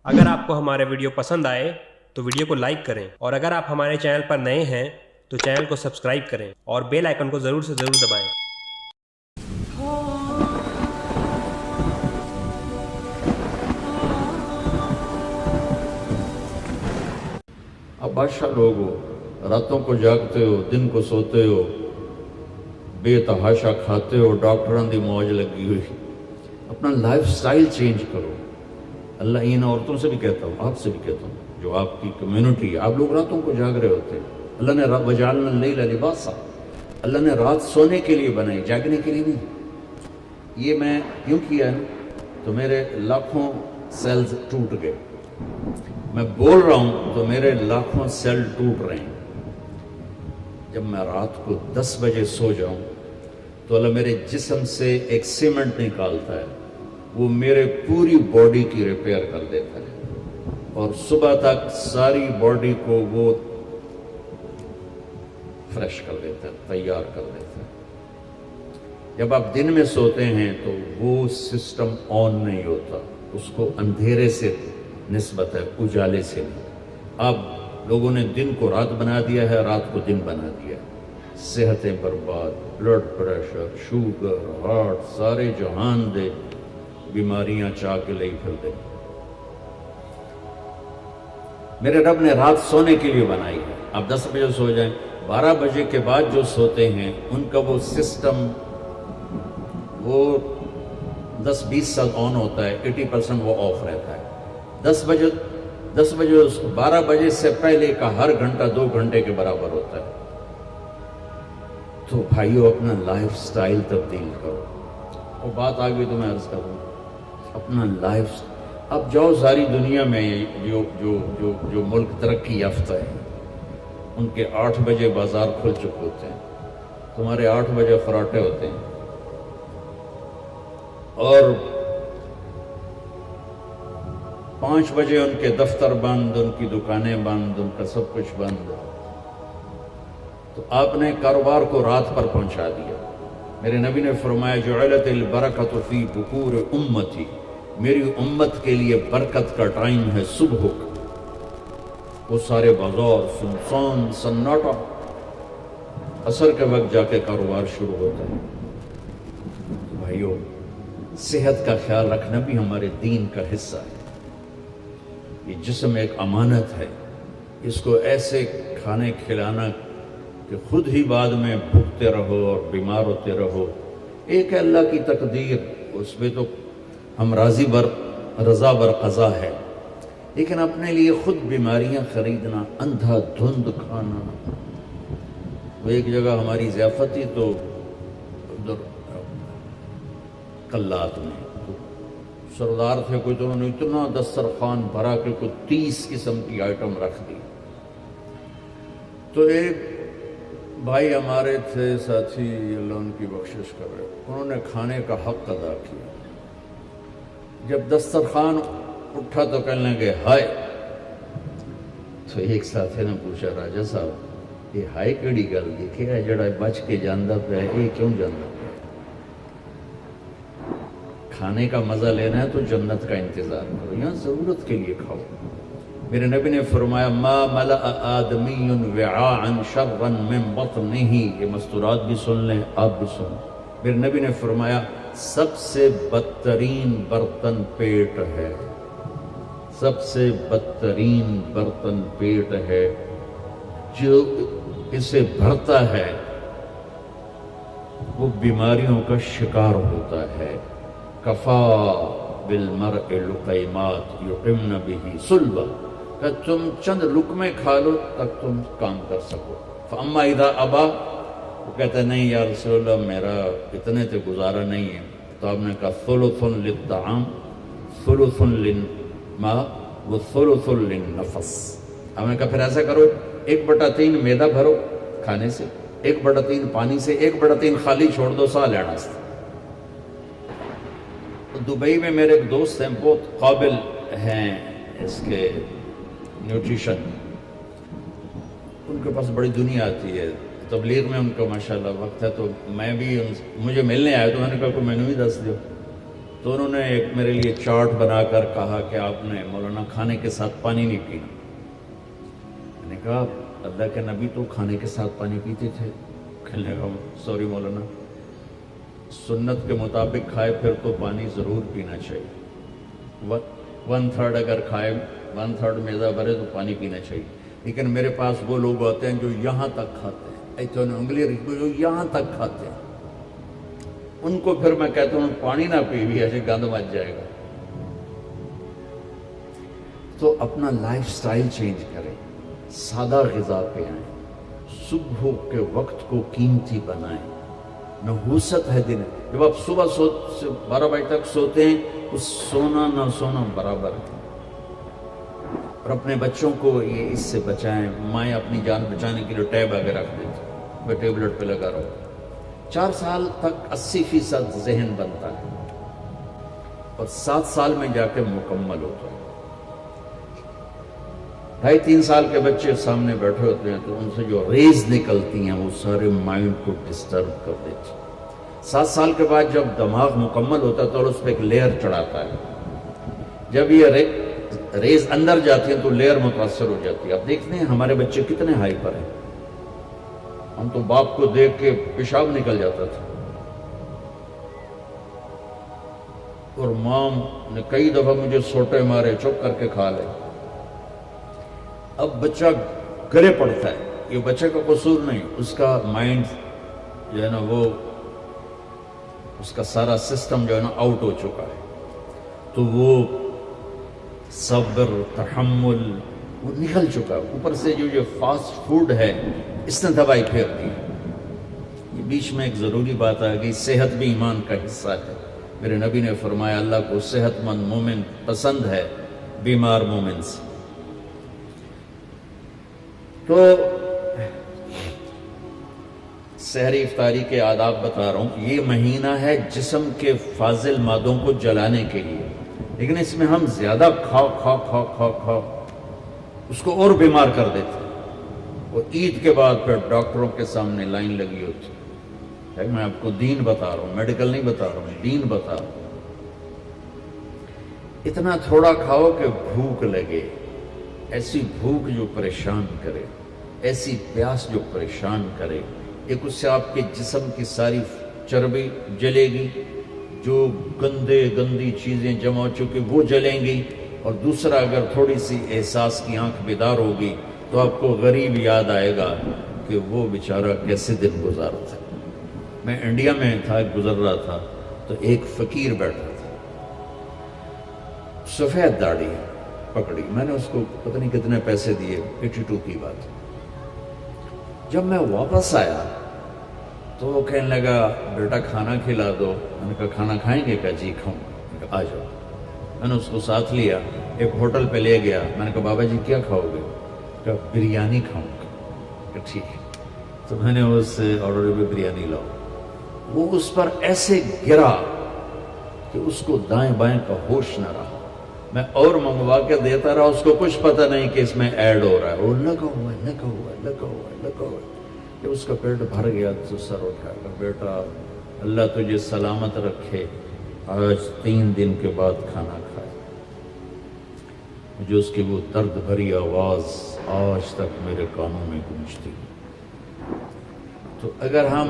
اگر آپ کو ہمارے ویڈیو پسند آئے تو ویڈیو کو لائک کریں، اور اگر آپ ہمارے چینل پر نئے ہیں تو چینل کو سبسکرائب کریں اور بیل آئیکن کو ضرور سے ضرور دبائیں۔ اب بادشاہ لوگ ہو، راتوں کو جاگتے ہو، دن کو سوتے ہو، بے تحاشا کھاتے ہو، ڈاکٹران دی موج لگی ہوئی۔ اپنا لائف سٹائل چینج کرو۔ اللہ ان عورتوں سے بھی کہتا ہوں، آپ سے بھی کہتا ہوں، جو آپ کی کمیونٹی ہے، آپ لوگ راتوں کو جاگ رہے ہوتے ہیں۔ اللہ نے وَجَعَلْنَا اللَّيْلَ لِبَاسًا، اللہ نے رات سونے کے لیے بنائی، جاگنے کے لیے نہیں۔ یہ میں کیوں کیا ہے تو میرے لاکھوں سیلز ٹوٹ گئے، میں بول رہا ہوں تو میرے لاکھوں سیل ٹوٹ رہے ہیں۔ جب میں رات کو 10 بجے سو جاؤں تو اللہ میرے جسم سے ایک سیمنٹ نکالتا ہے، وہ میرے پوری باڈی کی ریپیئر کر دیتا ہے، اور صبح تک ساری باڈی کو وہ فریش کر دیتا ہے، تیار کر دیتا ہے۔ جب آپ دن میں سوتے ہیں تو وہ سسٹم آن نہیں ہوتا، اس کو اندھیرے سے نسبت ہے، اجالے سے نہیں۔ اب لوگوں نے دن کو رات بنا دیا ہے، رات کو دن بنا دیا ہے۔ صحتیں برباد، بلڈ پریشر، شوگر، ہارٹ، سارے جہان دے بیماریاں چاہ کے لئی پھر دے۔ میرے رب نے رات سونے کے لیے بنائی ہے۔ آپ 10 بجے سو جائیں، 12 بجے کے بعد جو سوتے ہیں ان کا وہ سسٹم وہ 10-20 سال آن ہوتا ہے، 80% وہ آف رہتا ہے۔ 10 بجے 12 بجے سے پہلے کا ہر گھنٹہ 2 گھنٹے کے برابر ہوتا ہے۔ تو بھائیو اپنا لائف سٹائل تبدیل کرو۔ وہ بات آگئی تو میں عرض کروں، اپنا لائف اب جاؤ ساری دنیا میں جو ملک ترقی یافتہ ہے ان کے 8 بجے بازار کھل چکے ہوتے ہیں، تمہارے 8 بجے فراٹے ہوتے ہیں، اور 5 بجے ان کے دفتر بند، ان کی دکانیں بند، ان کا سب کچھ بند۔ تو آپ نے کاروبار کو رات پر پہنچا دیا۔ میرے نبی نے فرمایا جعلت البرکۃ فی بکور امتی، میری امت کے لیے برکت کا ٹائم ہے صبح کا۔ وہ سارے بازار سنسان سناٹا، عصر کے وقت جا کے کاروبار شروع ہوتا ہے۔ بھائیو صحت کا خیال رکھنا بھی ہمارے دین کا حصہ ہے۔ یہ جسم ایک امانت ہے، اس کو ایسے کھانے کھلانا کہ خود ہی بعد میں بھوکتے رہو اور بیمار ہوتے رہو۔ ایک ہے اللہ کی تقدیر، اس میں تو ہم رضا بر قضا ہے، لیکن اپنے لیے خود بیماریاں خریدنا، اندھا دھند کھانا۔ وہ ایک جگہ ہماری ضیافت تھی تو ادھر قلات میں تو سردار تھے کوئی، تو انہوں نے اتنا دسترخوان بھرا کہ کوئی 30 قسم کی آئٹم رکھ دی۔ تو ایک بھائی ہمارے تھے ساتھی، اللہ ان کی بخشش کر رہے، انہوں نے کھانے کا حق ادا کیا۔ جب دسترخوان اٹھا تو کہنے لگے ہائے، تو ایک ساتھی نے پوچھا راجہ صاحب یہ ہائے کیڑی گل دیکھے ہے جڑا بچ کے جاندہ پہ ہے، یہ کیوں جاندہ پہ ہے؟ کھانے کا مزہ لینا ہے تو جنت کا انتظار کرو، یہاں ضرورت کے لیے کھاؤ۔ میرے نبی نے فرمایا ما ملأ آدمی وعاء شرا من بطنہ، یہ مستورات بھی سن لیں، آپ بھی سن۔ میرے نبی نے فرمایا سب سے بدترین برتن پیٹ ہے، سب سے بدترین برتن پیٹ ہے، جو اسے بھرتا ہے وہ بیماریوں کا شکار ہوتا ہے۔ کفا بالمرء لقیمات یقمن بہ صلبہ، کہ تم چند لقمے کھا لو تک تم کام کر سکو۔ فاما اذا ابا، وہ کہتا ہے نہیں یا رسول اللہ میرا اتنے تے گزارا نہیں ہے، تو آپ نے کہا ثلث للطعام ثلث للماء وثلث للنفس۔ آپ نے کہا پھر ایسا کرو 1/3 میدا بھرو کھانے سے، 1/3 پانی سے، 1/3 خالی چھوڑ دو سا لینا سے۔ دبئی میں میرے ایک دوست ہیں، بہت قابل ہیں اس کے نیوٹریشن، ان کے پاس بڑی دنیا آتی ہے، تبلیغ میں ان کا ماشاءاللہ وقت ہے، تو میں بھی مجھے ملنے آیا تو میں نے کہا کوئی مینو ہی دس دیو۔ تو انہوں نے ایک میرے لیے چارٹ بنا کر کہا کہ آپ نے مولانا کھانے کے ساتھ پانی نہیں پینا. میں نے کہا اللہ کے نبی تو کھانے کے ساتھ پانی پیتے تھے. کہنے لگا سوری مولانا، سنت کے مطابق کھائے پھر تو پانی ضرور پینا چاہیے. 1/3 اگر کھائے 1/3 میزہ بھرے تو پانی پینا چاہیے. لیکن میرے پاس وہ لوگ ہوتے ہیں جو یہاں تک کھاتے ہیں، ایتھے انگلی رکھو جو یہاں تک کھاتے ہیں، ان کو پھر میں کہتا ہوں پانی نہ پی بھی ایسے گند مچ جائے گا. تو اپنا لائف سٹائل چینج کریں، سادہ غذا پہ آئیں، صبح کے وقت کو قیمتی بنائیں. نحوست ہے دن، جب آپ صبح 12 بجے تک سوتے ہیں اس سونا نہ سونا برابر ہے. اور اپنے بچوں کو یہ اس سے بچائیں. مائیں اپنی جان بچانے کے لیے ٹیب آگے رکھ دیتی، وہ ٹیبلٹ پہ لگا رہو. 4 سال تک 80% ذہن بنتا ہے اور 7 سال میں جا کے مکمل ہوتا ہے. 2.5-3 سال کے بچے سامنے بیٹھے ہوتے ہیں تو ان سے جو ریز نکلتی ہیں وہ سارے مائنڈ کو ڈسٹرب کر دیتی. 7 سال کے بعد جب دماغ مکمل ہوتا ہے تو اس پہ ایک لیئر چڑھاتا ہے. جب یہ ریز اندر جاتی ہیں تو لیئر متاثر ہو جاتی ہے. آپ دیکھتے ہیں ہمارے بچے کتنے ہائپر ہیں. ہم تو باپ کو دیکھ کے پیشاب نکل جاتا تھا، اور ماں نے کئی دفعہ مجھے سوٹے مارے چپ کر کے کھا لے. اب بچہ گلے پڑتا ہے، یہ بچے کا قصور نہیں، اس کا مائنڈ جو ہے نا وہ اس کا سارا سسٹم جو ہے نا آؤٹ ہو چکا ہے. تو وہ صبر تحمل وہ نکل چکا ہے. اوپر سے جو فاسٹ فوڈ ہے اس نے دوائی پھیر دی. یہ بیچ میں ایک ضروری بات آ گئی، صحت بھی ایمان کا حصہ ہے. میرے نبی نے فرمایا اللہ کو صحت مند مومن پسند ہے بیمار مومن سے. تو سحری افطاری کے آداب بتا رہا ہوں. یہ مہینہ ہے جسم کے فاضل مادوں کو جلانے کے لیے، لیکن اس میں ہم زیادہ کھاؤ اس کو اور بیمار کر دیتے. وہ عید کے بعد پھر ڈاکٹروں کے سامنے لائن لگی ہوتی ہے. میں آپ کو دین بتا رہا ہوں، میڈیکل نہیں بتا رہا ہوں، دین بتا رہا ہوں. اتنا تھوڑا کھاؤ کہ بھوک لگے، ایسی بھوک جو پریشان کرے، ایسی پیاس جو پریشان کرے. ایک اس سے آپ کے جسم کی ساری چربی جلے گی، جو گندی چیزیں جمع ہو چکی وہ جلیں گی. اور دوسرا اگر تھوڑی سی احساس کی آنکھ بیدار ہوگی تو آپ کو غریب یاد آئے گا کہ وہ بیچارہ کیسے دن گزارتا. میں انڈیا میں تھا، گزر رہا تھا تو ایک فقیر بیٹھا تھا، سفید داڑھی پکڑی. میں نے اس کو پتہ نہیں کتنے پیسے دیے، 82 کی بات. جب میں واپس آیا تو وہ کہنے لگا بیٹا کھانا کھلا دو. میں نے کہا کھانا کھائیں گے؟ کہا جی کھاؤں. میں نے کہا آ جاؤ. میں نے اس کو ساتھ لیا، ایک ہوٹل پہ لے گیا. میں نے کہا بابا جی کیا کھاؤ گے؟ کہا بریانی کھاؤں گا. کہا ٹھیک ہے. تو میں نے اس سے آرڈر پہ بریانی لاؤ. وہ اس پر ایسے گرا کہ اس کو دائیں بائیں کا ہوش نہ رہا. میں اور منگوا کے دیتا رہا، اس کو کچھ پتہ نہیں کہ اس میں ایڈ ہو رہا ہے. وہ لگا ہوا. جب اس کا پیٹ بھر گیا تو سر اٹھا کر بیٹا اللہ تجھے سلامت رکھے، آج 3 دن کے بعد کھانا کھائے. مجھے اس کی وہ درد بھری آواز آج تک میرے کانوں میں گونجتی. تو اگر ہم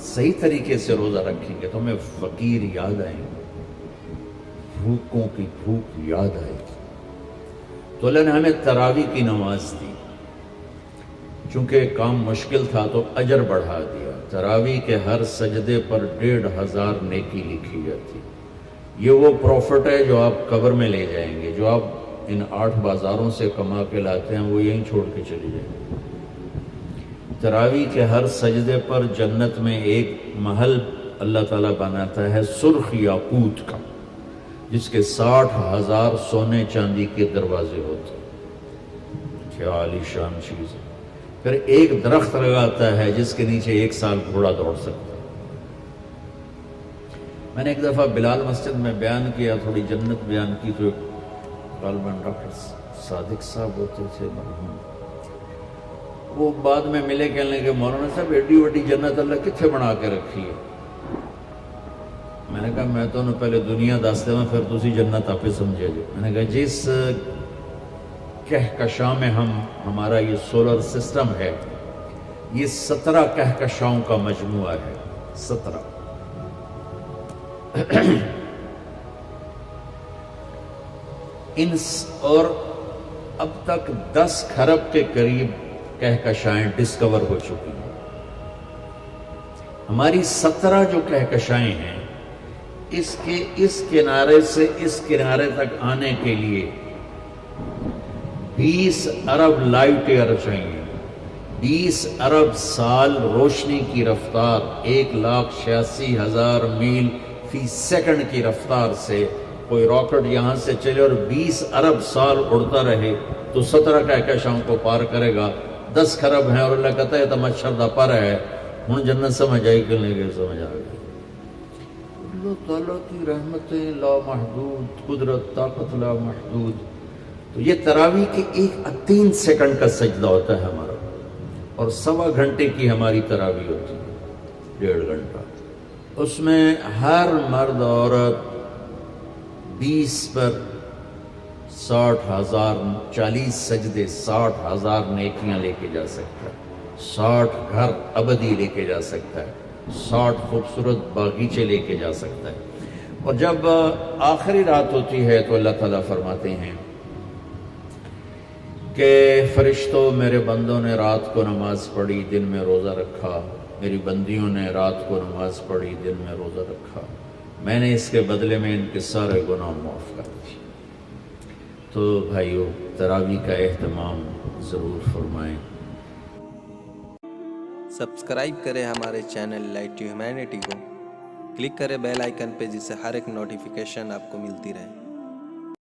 صحیح طریقے سے روزہ رکھیں گے تو ہمیں فقیر یاد آئیں گے، بھوکوں کی بھوک یاد آئے گی. تو اللہ نے ہمیں تراویح کی نماز دی. چونکہ کام مشکل تھا تو اجر بڑھا دیا. تراویح کے ہر سجدے پر 1500 نیکی لکھی جاتی. یہ وہ پروفٹ ہے جو آپ قبر میں لے جائیں گے. جو آپ ان 8 بازاروں سے کما کے لاتے ہیں وہ یہیں چھوڑ کے چلے جائیں گے. تراویح کے ہر سجدے پر جنت میں ایک محل اللہ تعالیٰ بناتا ہے سرخ یاقوت کا، جس کے 60,000 سونے چاندی کے دروازے ہوتے ہیں. کیا عالی شان چیز ہے. پھر ایک درخت لگاتا ہے جس کے نیچے 1 سال گھوڑا دوڑ سکتا ہے. میں نے ایک دفعہ بلال مسجد میں بیان کیا، تھوڑی جنت بیان کی، تو غالباً ڈاکٹر صادق صاحب ہوتے تھے مرحوم، وہ بعد میں ملے، کہنے لگے مولانا صاحب ایڈی وڈی جنت اللہ کتنے بنا کے رکھی ہے. میں نے کہا میں تو انہوں پہلے دنیا دستے میں پھر تسی جنت آپ سمجھے جی. میں نے کہا جس کہکشاں میں ہمارا یہ سولر سسٹم ہے یہ 17 کہکشاؤں کا مجموعہ ہے. 17. اور اب تک 10 کھرب کے قریب کہکشائیں ڈسکور ہو چکی ہیں. ہماری 17 جو کہکشائیں ہیں اس کے اس کنارے سے اس کنارے تک آنے کے لیے 20 ارب لائٹ ایئر چاہیے. 20 ارب سال روشنی کی رفتار 1,86,000 میل فی سیکنڈ کی رفتار سے کوئی راکٹ یہاں سے چلے اور 20 ارب سال اڑتا رہے تو 17 کہکشاؤں کو پار کرے گا. 10 کھرب ہیں اور اللہ کہتا ہے تو مچھر دا پر ہے. ہوں جنت سمجھ آئی کہ نہیں سمجھ آ گئی. اللہ تعالیٰ کی رحمتیں لا محدود، قدرت طاقت لا محدود. تو یہ تراویح کے 3 سیکنڈ کا سجدہ ہوتا ہے ہمارا اور 1.25 گھنٹے کی ہماری تراویح ہوتی ہے. 1.5 گھنٹہ. اس میں ہر مرد عورت 20 پر 60,000 40 سجدے 60,000 نیکیاں لے کے جا سکتا ہے. 60 گھر ابدی لے کے جا سکتا ہے. 60 خوبصورت باغیچے لے کے جا سکتا ہے. اور جب آخری رات ہوتی ہے تو اللہ تعالیٰ فرماتے ہیں کہ فرشتوں میرے بندوں نے رات کو نماز پڑھی دن میں روزہ رکھا، میری بندیوں نے رات کو نماز پڑھی دن میں روزہ رکھا، میں نے اس کے بدلے میں ان کے سارے گناہ معاف کر دیے. تو بھائیو تراویح کا اہتمام ضرور فرمائیں. سبسکرائب کریں ہمارے چینل لائٹ ٹو ہیومینٹی کو. کلک کریں بیل آئیکن پہ جس سے ہر ایک نوٹیفیکیشن آپ کو ملتی رہے.